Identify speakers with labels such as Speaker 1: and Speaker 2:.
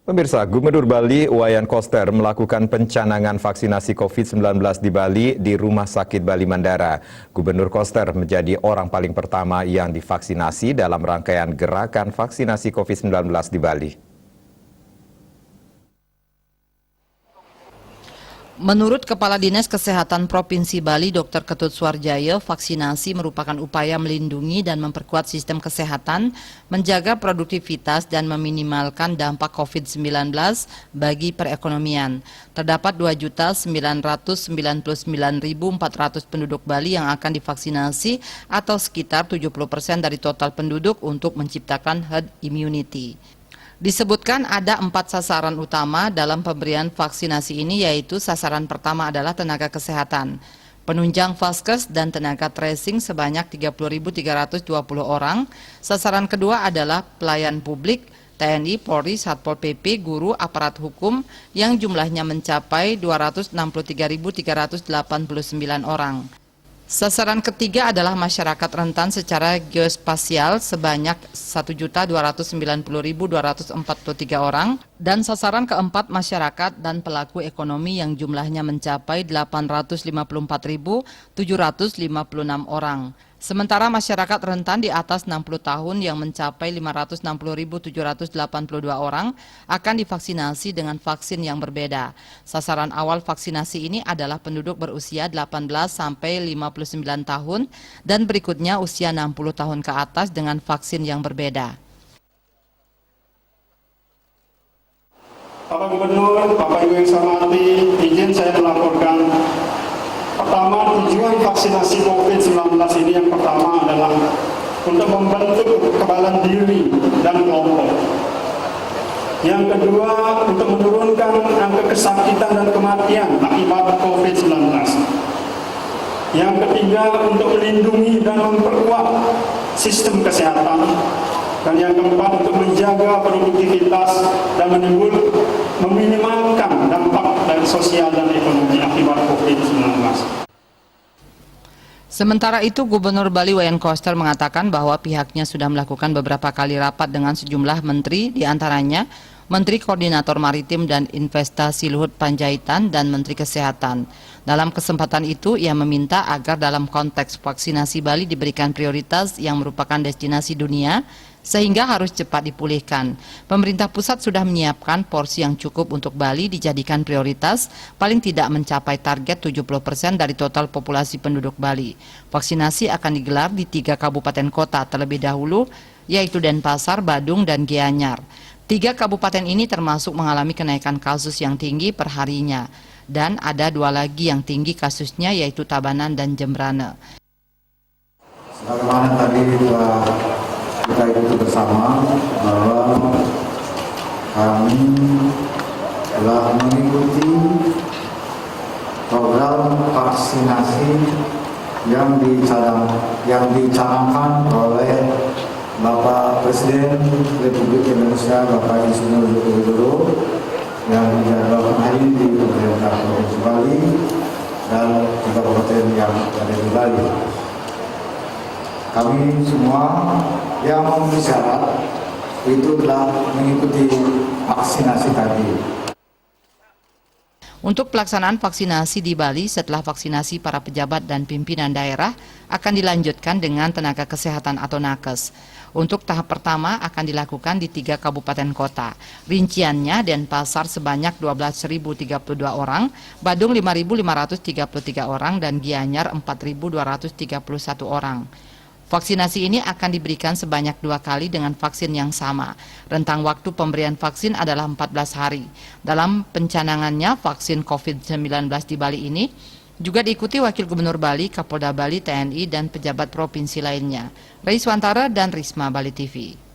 Speaker 1: Pemirsa, Gubernur Bali Wayan Koster melakukan pencanangan vaksinasi COVID-19 di Bali di Rumah Sakit Bali Mandara. Gubernur Koster menjadi orang paling pertama yang divaksinasi dalam rangkaian gerakan vaksinasi COVID-19 di Bali.
Speaker 2: Menurut Kepala Dinas Kesehatan Provinsi Bali, Dr. Ketut Suarjaya, vaksinasi merupakan upaya melindungi dan memperkuat sistem kesehatan, menjaga produktivitas dan meminimalkan dampak COVID-19 bagi perekonomian. Terdapat 2.999.400 penduduk Bali yang akan divaksinasi atau sekitar 70% dari total penduduk untuk menciptakan herd immunity. Disebutkan ada 4 sasaran utama dalam pemberian vaksinasi ini, yaitu sasaran pertama adalah tenaga kesehatan, penunjang vaskes dan tenaga tracing sebanyak 30.320 orang. Sasaran kedua adalah pelayan publik, TNI, Polri, Satpol PP, guru, aparat hukum yang jumlahnya mencapai 263.389 orang. Sasaran ketiga adalah masyarakat rentan secara geospasial sebanyak 1.290.243 orang, dan sasaran keempat masyarakat dan pelaku ekonomi yang jumlahnya mencapai 854.756 orang. Sementara masyarakat rentan di atas 60 tahun yang mencapai 560.782 orang akan divaksinasi dengan vaksin yang berbeda. Sasaran awal vaksinasi ini adalah penduduk berusia 18 sampai 59 tahun dan berikutnya usia 60 tahun ke atas dengan vaksin yang berbeda.
Speaker 3: Bapak Gubernur, Bapak Ibu yang saya hormati, izin saya melaporkan. Pertama, tujuan vaksinasi COVID-19 ini yang pertama adalah untuk membentuk kekebalan diri dan kelompok. Yang kedua, untuk menurunkan angka kesakitan dan kematian akibat COVID-19. Yang ketiga, untuk melindungi dan memperkuat sistem kesehatan. Dan yang keempat, untuk menjaga produktivitas dan meminimalkan dampak dari sosial dan ekonomi akibat COVID-19.
Speaker 2: Sementara itu, Gubernur Bali Wayan Koster mengatakan bahwa pihaknya sudah melakukan beberapa kali rapat dengan sejumlah menteri, diantaranya Menteri Koordinator Maritim dan Investasi Luhut Panjaitan dan Menteri Kesehatan. Dalam kesempatan itu, ia meminta agar dalam konteks vaksinasi Bali diberikan prioritas yang merupakan destinasi dunia, sehingga harus cepat dipulihkan. Pemerintah pusat sudah menyiapkan porsi yang cukup untuk Bali dijadikan prioritas, paling tidak mencapai target 70% dari total populasi penduduk Bali. Vaksinasi akan digelar di 3 kabupaten kota terlebih dahulu, yaitu Denpasar, Badung, dan Gianyar. 3 kabupaten ini termasuk mengalami kenaikan kasus yang tinggi per harinya, dan ada 2 lagi yang tinggi kasusnya, yaitu Tabanan dan Jembrane.
Speaker 4: Sebagaimana tadi kita ikuti bersama bahwa kami telah mengikuti program vaksinasi yang dicanangkan oleh Bapak Presiden Republik Indonesia Bapak Insinyur Joko Widodo yang dijadwalkan hari ini di pemerintah Provinsi Bali dan 3 kabupaten yang ada di Bali. Kami semua yang memenuhi syarat itu telah mengikuti vaksinasi tadi.
Speaker 2: Untuk pelaksanaan vaksinasi di Bali setelah vaksinasi para pejabat dan pimpinan daerah akan dilanjutkan dengan tenaga kesehatan atau nakes. Untuk tahap pertama akan dilakukan di 3 kabupaten kota. Rinciannya Denpasar sebanyak 12.032 orang, Badung 5.533 orang, dan Gianyar 4.231 orang. Vaksinasi ini akan diberikan sebanyak 2 kali dengan vaksin yang sama. Rentang waktu pemberian vaksin adalah 14 hari. Dalam pencanangannya vaksin COVID-19 di Bali ini juga diikuti Wakil Gubernur Bali, Kapolda Bali, TNI, dan pejabat provinsi lainnya. Reiswantara dan Risma, Bali TV.